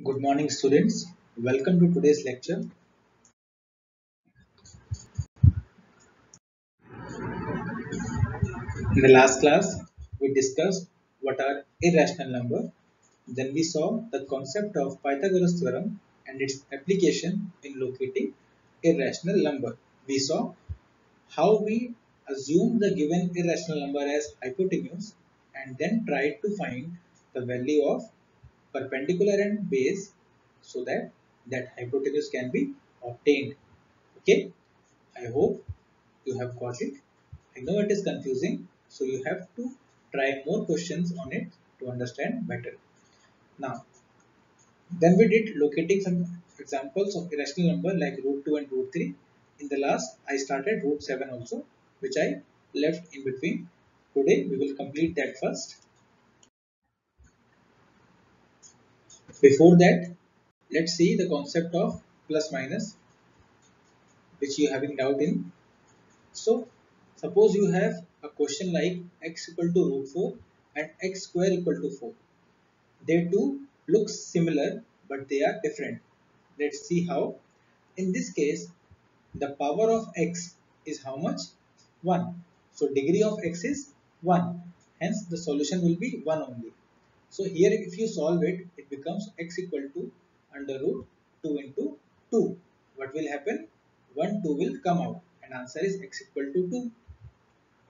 Good morning, students. Welcome to today's lecture. In the last class, we discussed what are irrational number. Then we saw the concept of Pythagoras theorem and its application in locating irrational number. We saw how we assume the given irrational number as hypotenuse and then try to find the value of perpendicular and base so that hypotenuse can be obtained. Okay, I hope you have got it. I know it is confusing, so you have to try more questions on it to understand better. Now, then we did locating some examples of irrational number like root 2 and root 3. In the last, I started root 7 also, which I left in between. Today, we will complete that first. Before that, let's see the concept of plus minus, which you are having doubt in. So, suppose you have a question like x equal to root 4 and x square equal to 4. They two look similar, but they are different. Let's see how. In this case, the power of x is how much? 1. So, degree of x is 1. Hence, the solution will be 1 only. So, here if you solve it, it becomes x equal to under root 2 into 2. What will happen? 1, 2 will come out and answer is x equal to 2.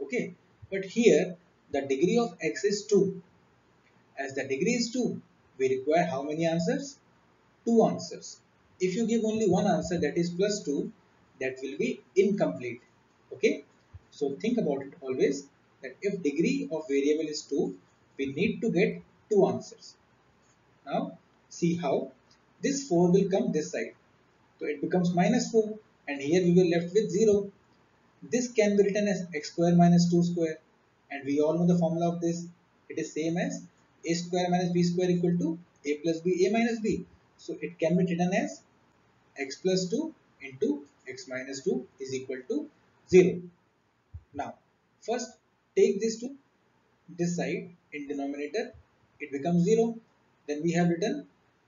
Okay, but here the degree of x is 2. As the degree is 2, we require how many answers? 2 answers. If you give only one answer, that is plus 2, that will be incomplete. Okay, so think about it always that if degree of variable is 2, we need to get 2 answers. Now see how this 4 will come this side. So it becomes minus 4 and here we will left with 0. This can be written as x square minus 2 square, and we all know the formula of this. It is same as a square minus b square equal to a plus b, a minus b. So it can be written as x plus 2 into x minus 2 is equal to 0. Now, first take this to this side in denominator, it becomes 0. Then we have written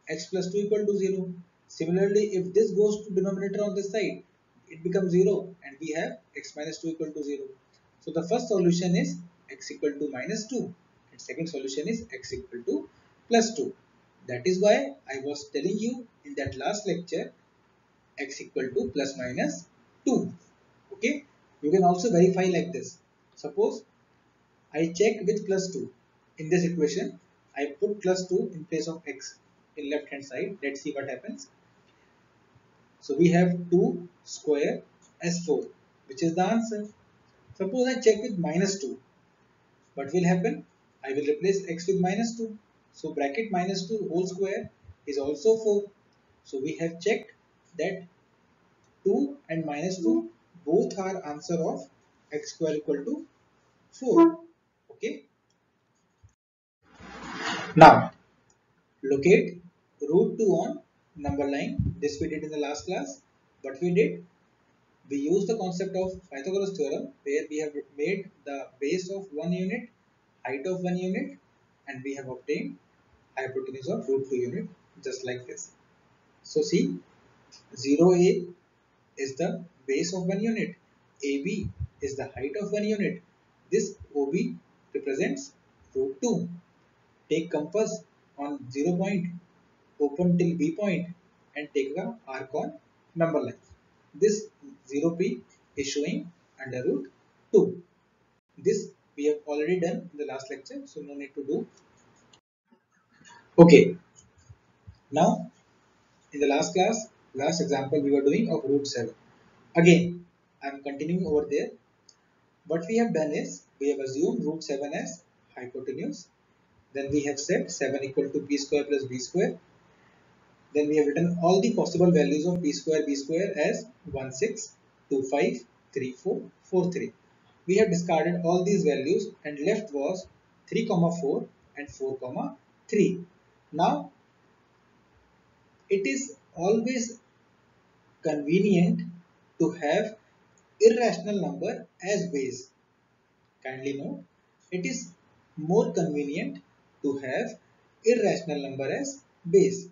x plus 2 equal to 0. Similarly, if this goes to denominator on this side, it becomes 0 and we have x minus 2 equal to 0. So the first solution is x equal to minus 2 and second solution is x equal to plus 2. That is why I was telling you in that last lecture x equal to plus minus 2. Okay, you can also verify like this. Suppose I check with plus 2. In this equation, I put plus 2 in place of x in left hand side. Let's see what happens. So we have 2 square as 4, which is the answer. Suppose I check with minus 2. What will happen? I will replace x with minus 2. So bracket minus 2 whole square is also 4. So we have checked that 2 and minus 2 both are answer of x square equal to 4. Okay. Now locate root 2 on number line. This we did in the last class. What we did, we used the concept of Pythagoras theorem where we have made the base of 1 unit, height of 1 unit, and we have obtained hypotenuse of root 2 unit just like this. So see, 0a is the base of 1 unit, AB is the height of 1 unit. This OB represents root 2. Take compass on 0 point, open till B point and take the arc on number line. This 0p is showing under root 2. This we have already done in the last lecture, so no need to do. Okay, now in the last class, last example we were doing of root 7. Again, I am continuing over there. What we have done is we have assumed root 7 as hypotenuse. Then we have set 7 equal to b square plus b square. Then we have written all the possible values of b square as 1, 6, 2, 5, 3, 4, 4, 3. We have discarded all these values and left was 3, 4 and 4, 3. Now, it is always convenient to have irrational number as base. Kindly note, it is more convenient to have irrational number as base.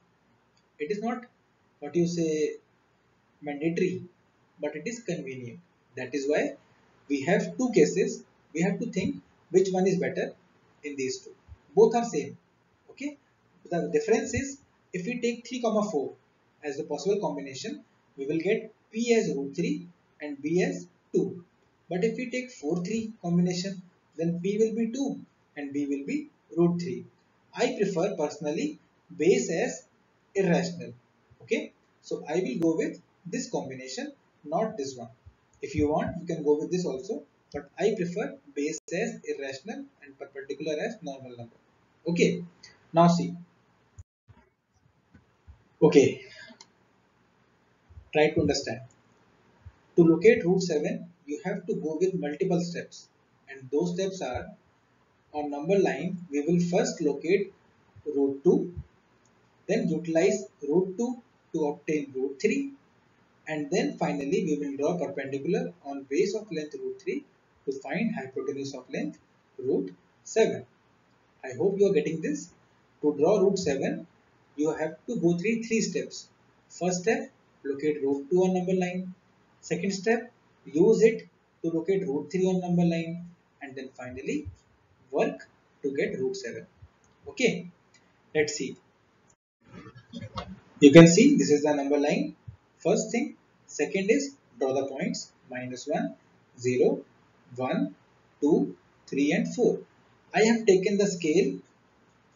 It is not what you say mandatory, but it is convenient. That is why we have two cases. We have to think which one is better in these two. Both are same. Okay. The difference is if we take 3 comma 4 as the possible combination, we will get P as root 3 and B as 2. But if we take 4 3 combination, then P will be 2 and B will be root 3. I prefer personally base as irrational. Okay. So I will go with this combination, not this one. If you want, you can go with this also, but I prefer base as irrational and perpendicular as normal number. Okay, now see. Okay, try to understand. To locate root 7, you have to go with multiple steps, and those steps are on number line, we will first locate root 2, then utilize root 2 to obtain root 3, and then finally we will draw perpendicular on base of length root 3 to find hypotenuse of length root 7. I hope you are getting this. To draw root 7, you have to go through three steps. First step, locate root 2 on number line. Second step, use it to locate root 3 on number line. And then finally, work to get root 7. Okay, let's see. You can see this is the number line. First thing. Second is draw the points -1, 0, 1, 2, 3 and 4. I have taken the scale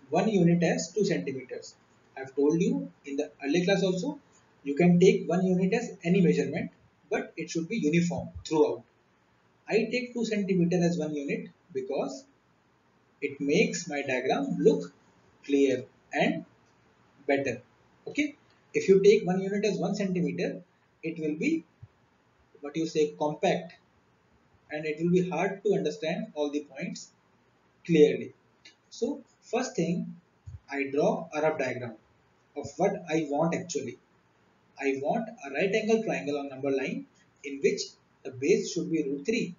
1 unit as 2 centimeters. I have told you in the early class also, you can take 1 unit as any measurement, but it should be uniform throughout. I take 2 centimeter as 1 unit because it makes my diagram look clear and better. Okay. If you take 1 unit as 1 centimeter, it will be what you say compact and it will be hard to understand all the points clearly. So first thing, I draw a rough diagram of what I want actually. I want a right angle triangle on number line in which the base should be root 3,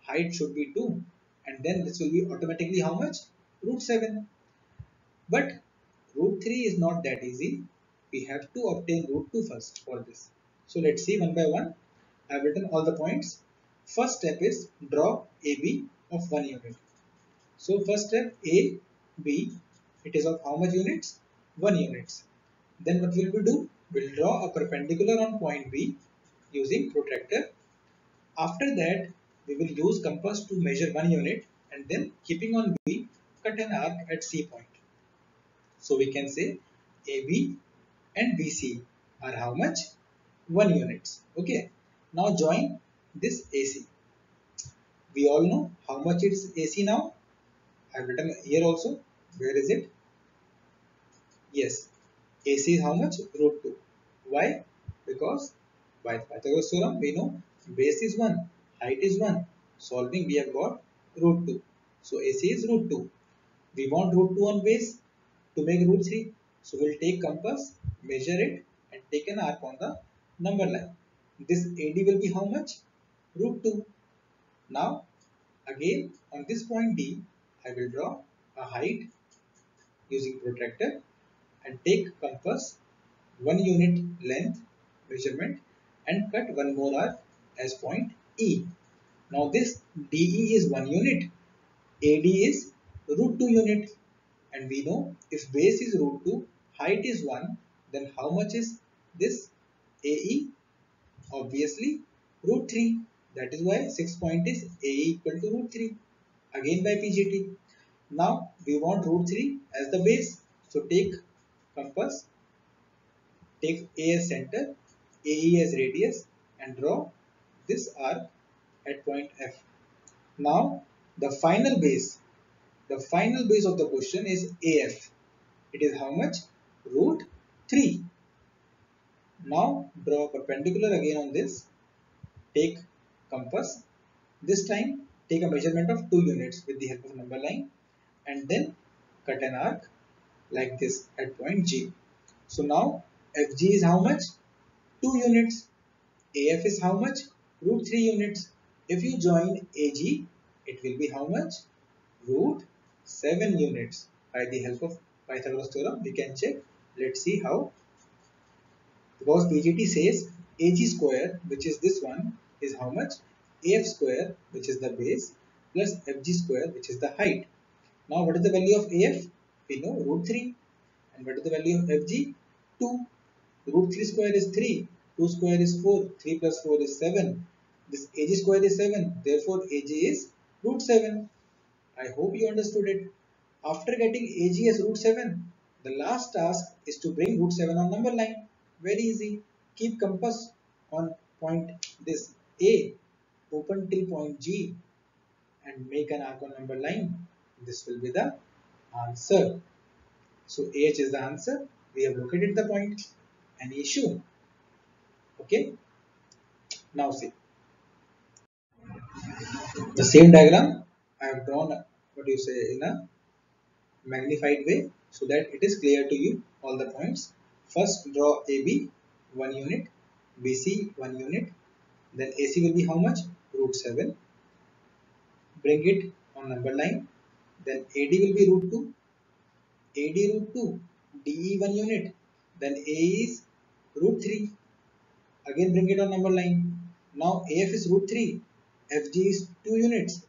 height should be 2, and then this will be automatically how much? Root 7. But root 3 is not that easy. We have to obtain root 2 first for this. So let's see one by one. I have written all the points. First step is draw AB of 1 unit. So first step A, B, it is of how much units? 1 units. Then what will we do? We'll draw a perpendicular on point B using protractor. After that, we will use compass to measure 1 unit and then keeping on B, cut an arc at C point. So we can say AB and BC are how much? 1 units. Okay. Now join this AC. We all know how much it's AC now. I've written here also. Where is it? Yes. AC is how much? Root 2. Why? Because by Pythagoras theorem we know base is 1, height is 1. Solving we have got root 2. So AC is root 2. We want root 2 on base to make root 3. So we'll take compass, measure it and take an arc on the number line. This AD will be how much? Root 2. Now again on this point D, I will draw a height using protractor and take compass 1 unit length measurement and cut one more arc as point E. Now this DE is 1 unit, AD is root 2 unit and we know if base is root 2, height is 1, then how much is this AE? Obviously root 3. That is why 6 point is AE equal to root 3 again by PGT. Now we want root 3 as the base. So take compass, take A as center, AE as radius and draw this arc at point F. Now the final base of the question is AF. It is how much? Root 3. Now draw perpendicular again on this. Take compass. This time take a measurement of 2 units with the help of number line and then cut an arc like this at point G. So now FG is how much? 2 units. AF is how much? Root 3 units. If you join AG, it will be how much? Root 7 units. By the help of Pythagoras theorem, we can check. Let's see how. because PGT says AG square, which is this one, is how much? AF square, which is the base, plus FG square, which is the height. Now, what is the value of AF? We know root 3. And what is the value of FG? 2. Root 3 square is 3. 2 square is 4. 3 plus 4 is 7. This AG square is 7. Therefore, AG is root 7. I hope you understood it. After getting AG as root 7, the last task is to bring root 7 on number line. Very easy. Keep compass on point this A, open till point G, and make an arc on number line. This will be the answer. So AH is the answer. We have located the point. Any issue? Okay. Now see. The same diagram I have drawn, what do you say, in a magnified way so that it is clear to you all the points. First draw AB 1 unit, BC 1 unit, then AC will be how much? Root 7. Bring it on number line. Then AD will be root 2, AD root 2, DE 1 unit, then A is root 3. Again bring it on number line. Now AF is root 3, FG is 2 units.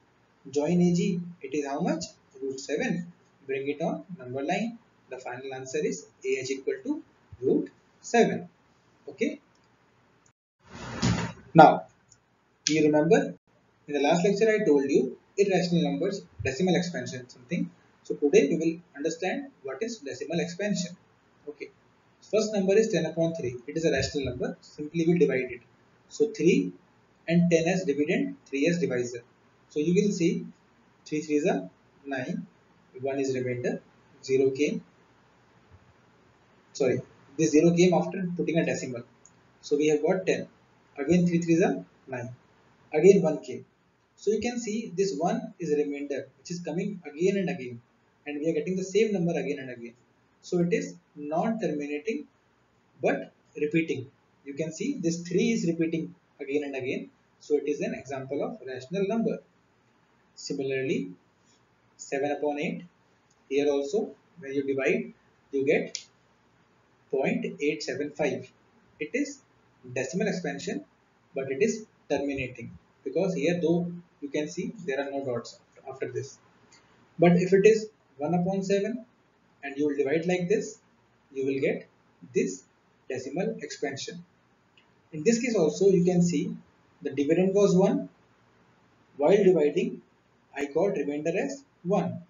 Join AG, it is how much? Root 7. Bring it on number line. The final answer is AH equal to root 7. Okay. Now, do you remember in the last lecture I told you irrational numbers, decimal expansion something. So today we will understand what is decimal expansion. Okay. First number is 10 upon 3. It is a rational number. Simply we divide it. So 3 and 10 as dividend, 3 as divisor. So you will see 3 3s are 9, 1 is remainder, 0 came. Sorry, this 0 came after putting a decimal. So we have got 10. Again 3 3s are 9. Again 1 came. So you can see this 1 is a remainder which is coming again and again. And we are getting the same number again and again. So it is non-terminating but repeating. You can see this 3 is repeating again and again. So it is an example of rational number. Similarly, 7 upon 8. Here also, when you divide, you get 0.875. It is decimal expansion, but it is terminating. Because here, though, you can see there are no dots after this. But if it is 1 upon 7 and you will divide like this, you will get this decimal expansion. In this case also you can see the dividend was 1. While dividing, I got remainder as 1.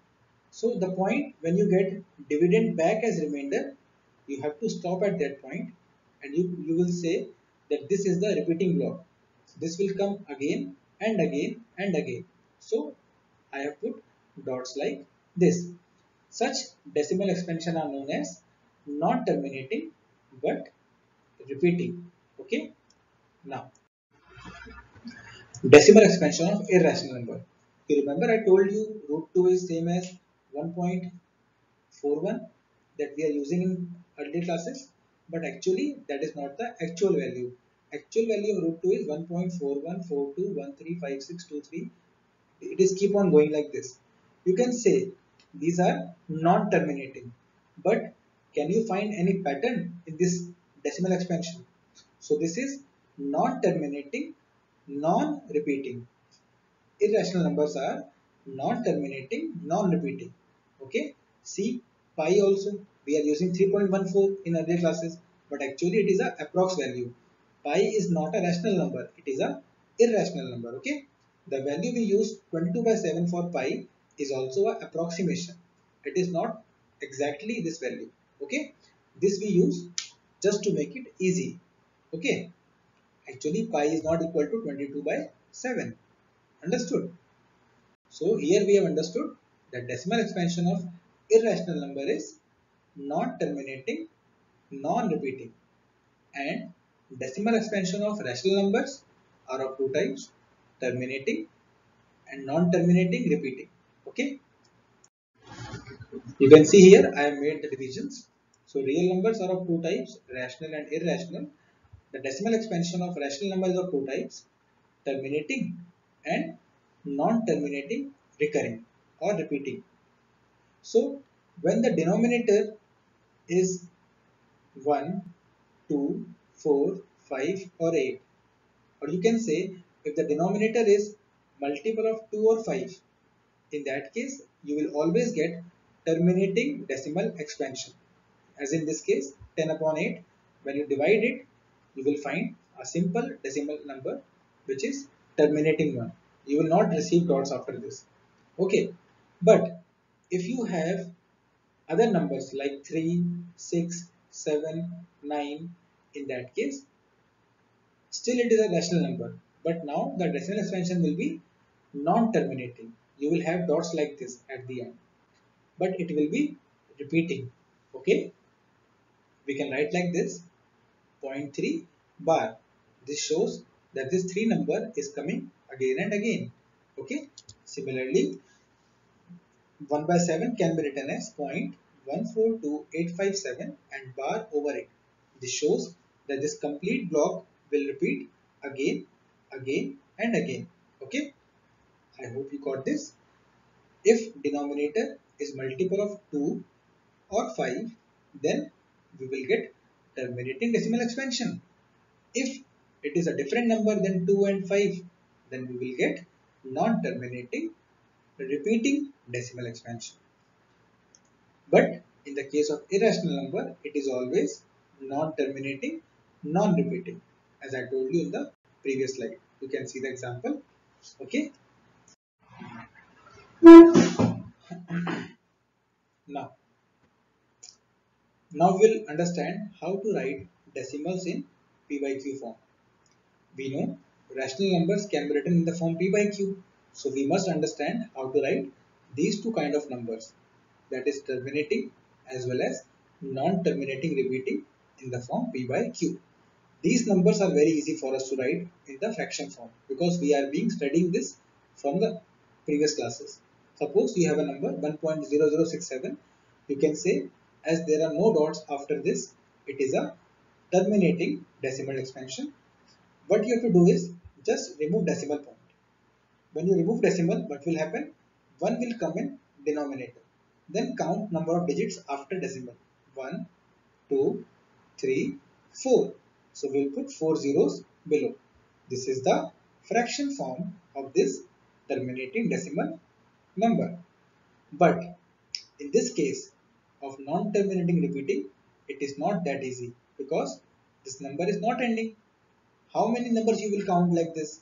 So the point when you get dividend back as remainder, you have to stop at that point and you will say that this is the repeating block. This will come again and again and again. So I have put dots like this. Such decimal expansion are known as non-terminating but repeating. Okay. Now, decimal expansion of irrational number. You remember I told you root 2 is same as 1.41 that we are using in earlier classes, but actually that is not the actual value. Actual value of root 2 is 1.4142135623. It is keep on going like this. You can say these are non-terminating, but can you find any pattern in this decimal expansion? So this is non-terminating, non-repeating. Irrational numbers are non-terminating, non-repeating. Okay. See pi also we are using 3.14 in earlier classes, but actually it is a approx value. Pi is not a rational number; it is a irrational number. Okay. The value we use 22/7 for pi is also a approximation. It is not exactly this value. Okay. This we use just to make it easy. Okay. Actually pi is not equal to 22/7. Understood? So here we have understood that decimal expansion of irrational number is non-terminating, non-repeating, and decimal expansion of rational numbers are of two types: terminating and non-terminating, repeating. Okay. You can see here I have made the divisions. So real numbers are of two types: rational and irrational. The decimal expansion of rational numbers of two types: terminating and non-terminating, recurring or repeating. So when the denominator is 1, 2, 4, 5 or 8. Or you can say if the denominator is multiple of 2 or 5, in that case you will always get terminating decimal expansion. As in this case 10 upon 8, when you divide it, you will find a simple decimal number which is terminating one. You will not receive dots after this. Okay, but if you have other numbers like 3, 6, 7, 9, in that case, still it is a rational number. But now the decimal expansion will be non-terminating. You will have dots like this at the end. But it will be repeating. Okay, we can write like this: zero point 0.3 bar. This shows that this 3 number is coming again and again. Okay, similarly 1 by 7 can be written as 0.142857 and bar over it. This shows that this complete block will repeat again, again and again. Okay, I hope you got this. If denominator is multiple of 2 or 5, then we will get terminating decimal expansion. If it is a different number than 2 and 5, then we will get non-terminating repeating decimal expansion. But in the case of irrational number, it is always non-terminating, non-repeating, as I told you in the previous slide. You can see the example. Okay. Now, we'll understand how to write decimals in P by Q form. We know rational numbers can be written in the form P by Q. So we must understand how to write these two kind of numbers, that is terminating as well as non-terminating repeating, in the form P by Q. These numbers are very easy for us to write in the fraction form because we are being studying this from the previous classes. Suppose you have a number 1.0067, you can say, as there are no dots after this, it is a terminating decimal expansion. What you have to do is just remove decimal point. When you remove decimal, what will happen? 1 will come in denominator. Then count number of digits after decimal. 1, 2, 3, 4. So we'll put 4 zeros below. This is the fraction form of this terminating decimal number. But in this case of non-terminating repeating, it is not that easy because this number is not ending. How many numbers you will count like this?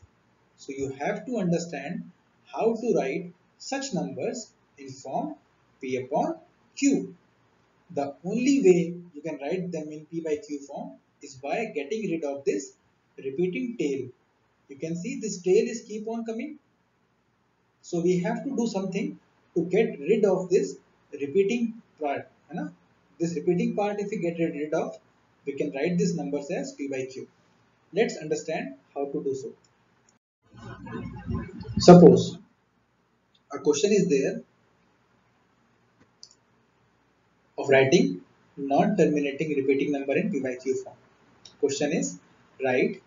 So you have to understand how to write such numbers in form P upon Q. The only way you can write them in P by Q form is by getting rid of this repeating tail. You can see this tail is keep on coming. So we have to do something to get rid of this repeating part. This repeating part, if we get rid of, we can write these numbers as P by Q. Let's understand how to do so. Suppose a question is there of writing non-terminating repeating number in P by Q form. Question is write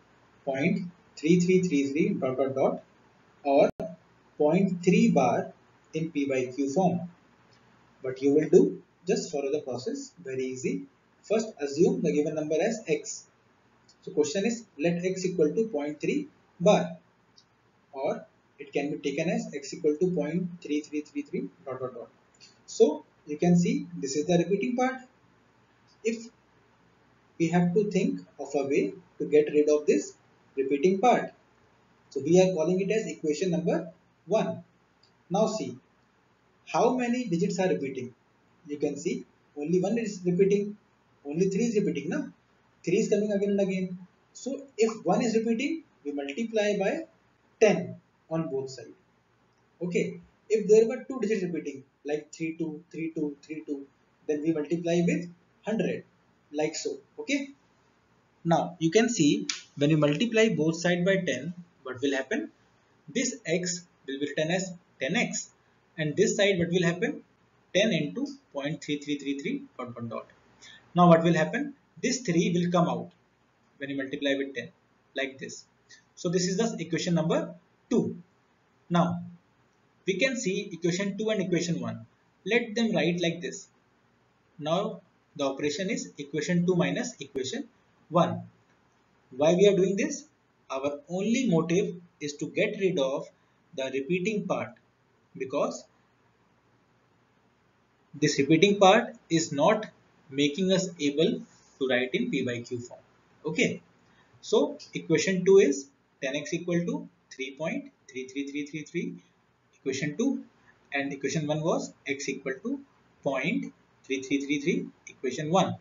0.3333 dot dot dot or 0.3 bar in P by Q form. What you will do, just follow the process, very easy. First assume the given number as x. So question is let x equal to 0.3 bar, or it can be taken as x equal to 0.3333 dot dot dot. So you can see this is the repeating part. If we have to think of a way to get rid of this repeating part, so we are calling it as equation number 1. Now see how many digits are repeating. You can see only 1 is repeating, only 3 is repeating. Now 3 is coming again and again. So if 1 is repeating, we multiply by 10 on both sides. Okay, if there were 2 digits repeating like 32, 32, 32, then we multiply with 100 like so. Okay, now you can see when you multiply both sides by 10, what will happen? This x will be written as 10x, and this side what will happen? 10 into 0.3333 dot dot dot. Now what will happen? This 3 will come out when you multiply with 10 like this. So this is the equation number 2. Now we can see equation 2 and equation 1. Let them write like this. Now the operation is equation 2 minus equation 1. Why we are doing this? Our only motive is to get rid of the repeating part, because this repeating part is not making us able to write in P by Q form. Okay. So equation 2 is 10x equal to 3.33333, equation 2, and equation 1 was x equal to 0.3333, equation 1.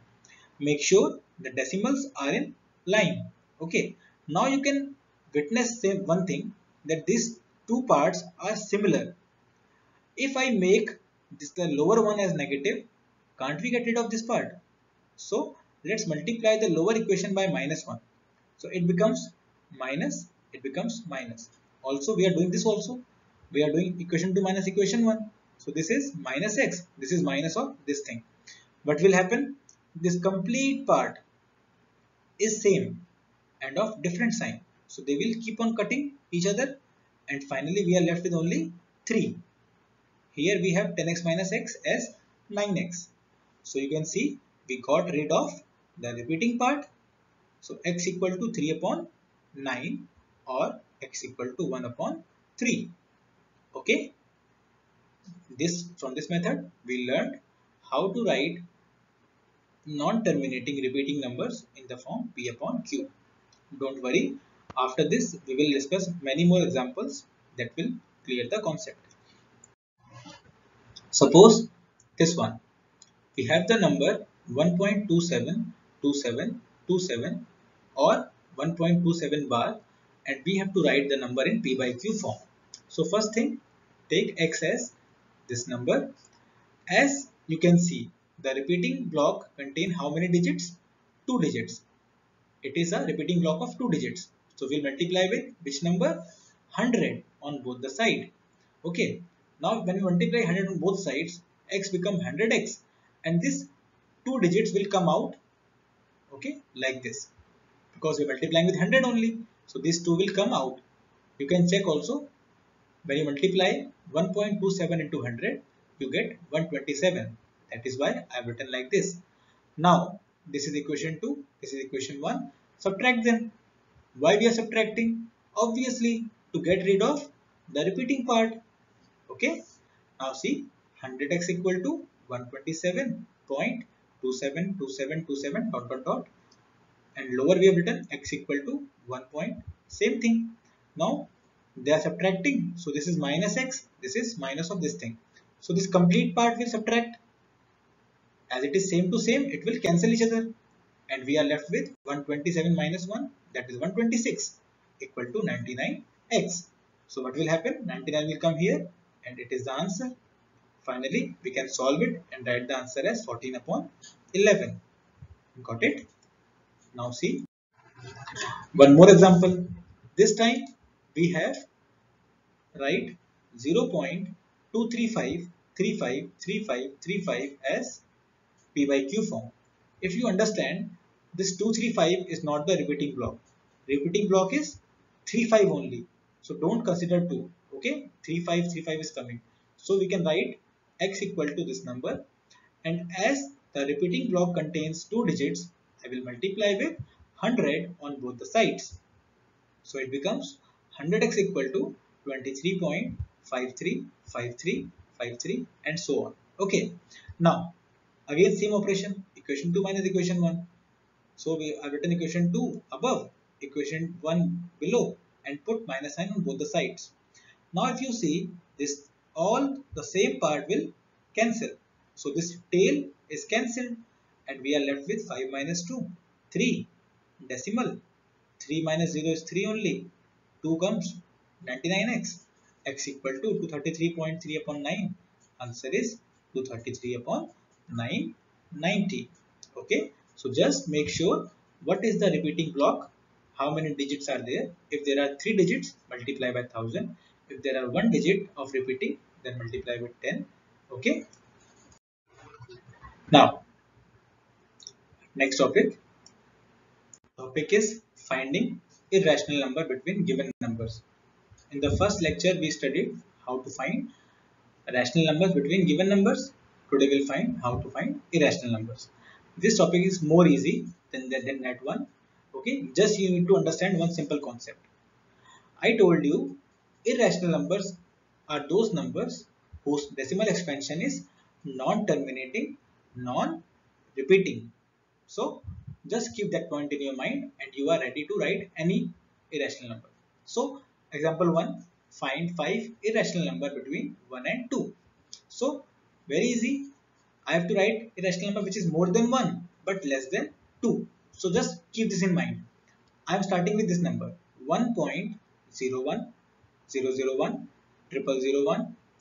Make sure the decimals are in line. Okay. Now you can witness say one thing, that these two parts are similar. If I make this the lower one as negative, can't we get rid of this part? So let's multiply the lower equation by minus 1. So it becomes minus, it becomes minus. Also we are doing this also. We are doing equation 2 minus equation 1. So this is minus x, this is minus of this thing. What will happen? This complete part is same and of different sign. So they will keep on cutting each other, and finally we are left with only 3. Here we have 10x minus x as 9x. So you can see we got rid of the repeating part. So x equal to 3 upon 9 or x equal to 1 upon 3. Okay. From this method we learned how to write non-terminating repeating numbers in the form p upon q. Don't worry. After this we will discuss many more examples that will clear the concept. Suppose this one. We have the number 1.272727 or 1.27 bar, and we have to write the number in P by Q form. So first thing, take x as this number. As you can see, the repeating block contain how many digits? 2 digits. It is a repeating block of 2 digits. So we'll multiply with which number? 100 on both the side. Okay. Now when we multiply 100 on both sides, x become 100x, and this 2 digits will come out, okay, like this, because we are multiplying with 100 only. So these 2 will come out. You can check also, when you multiply 1.27 into 100, you get 127. That is why I have written like this. Now this is equation 2, this is equation 1. Subtract them. Why we are subtracting? Obviously to get rid of the repeating part. Okay. Now see, 100x equal to 127.272727 dot dot dot, and lower we have written x equal to 1 point, same thing. Now they are subtracting, so this is minus x, this is minus of this thing. So this complete part will subtract. As it is same to same, it will cancel each other, and we are left with 127 minus 1, that is 126, equal to 99x. So what will happen? 99 will come here, and it is the answer. Finally, we can solve it and write the answer as 14 upon 11. Got it? Now see, one more example. This time we have write 0.235353535 as P by Q form. If you understand, this 235 is not the repeating block. Repeating block is 35 only. So don't consider 2. Okay, 3535 is coming. So we can write x equal to this number, and as the repeating block contains 2 digits, I will multiply with 100 on both the sides. So it becomes 100x equal to 23.535353 and so on. Okay. Now again same operation, equation 2 minus equation 1. So we have written equation 2 above, equation 1 below, and put minus sign on both the sides. Now if you see this, all the same part will cancel. So this tail is cancelled, and we are left with 5 minus 2, 3, decimal. 3 minus 0 is 3 only. 2 comes 99x. X equal to 233.3 upon 9. Answer is 233 upon 990. Okay. So just make sure what is the repeating block, how many digits are there. If there are 3 digits, multiply by 1000. If there are 1 digit of repeating, then multiply with 10. Okay. Now, next topic is finding irrational number between given numbers. In the first lecture, we studied how to find rational numbers between given numbers. Today, we'll find how to find irrational numbers. This topic is more easy than that one. Okay, just you need to understand one simple concept. I told you irrational numbers are those numbers whose decimal expansion is non-terminating, non-repeating. So just keep that point in your mind and you are ready to write any irrational number. So example 1, find 5 irrational number between 1 and 2. So very easy. I have to write irrational number which is more than 1 but less than 2. So just keep this in mind. I am starting with this number 1.01, 001, 0001,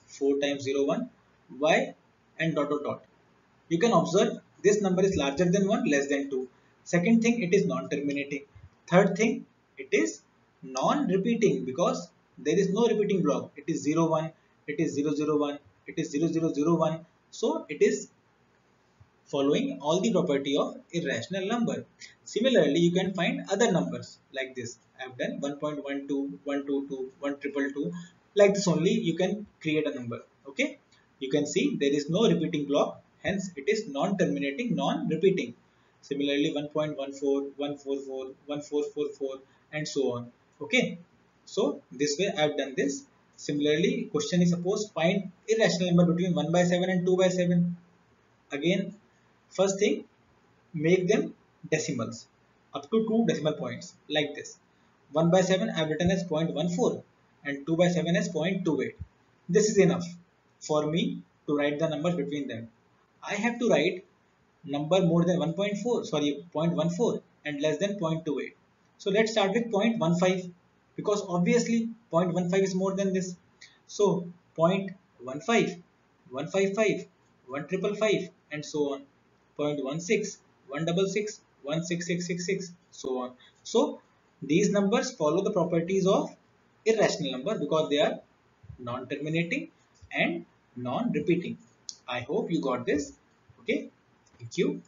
4 times 01, y and dot dot dot. You can observe this number is larger than 1, less than 2. Second thing, it is non-terminating. Third thing, it is non-repeating because there is no repeating block. It is 01, it is 001, it is 0001. So it is following all the property of irrational number. Similarly, you can find other numbers like this. I have done 1.12, 122, 1222. Like this only you can create a number. Okay. You can see there is no repeating block. Hence, it is non-terminating, non-repeating. Similarly, 1.14, 144, 1444 and so on. Okay. So, this way I have done this. Similarly, question is suppose find irrational number between 1 by 7 and 2 by 7. Again, first thing, make them decimals up to 2 decimal points like this. 1 by 7 I have written as 0.14 and 2 by 7 as 0.28. This is enough for me to write the numbers between them. I have to write number more than 1.4, sorry 0.14 and less than 0.28. So let's start with 0.15 because obviously 0.15 is more than this. So 0.15, 155, 1555 and so on. 0.16, 166, 16666, so on. So these numbers follow the properties of irrational number because they are non-terminating and non-repeating. I hope you got this. Okay, thank you.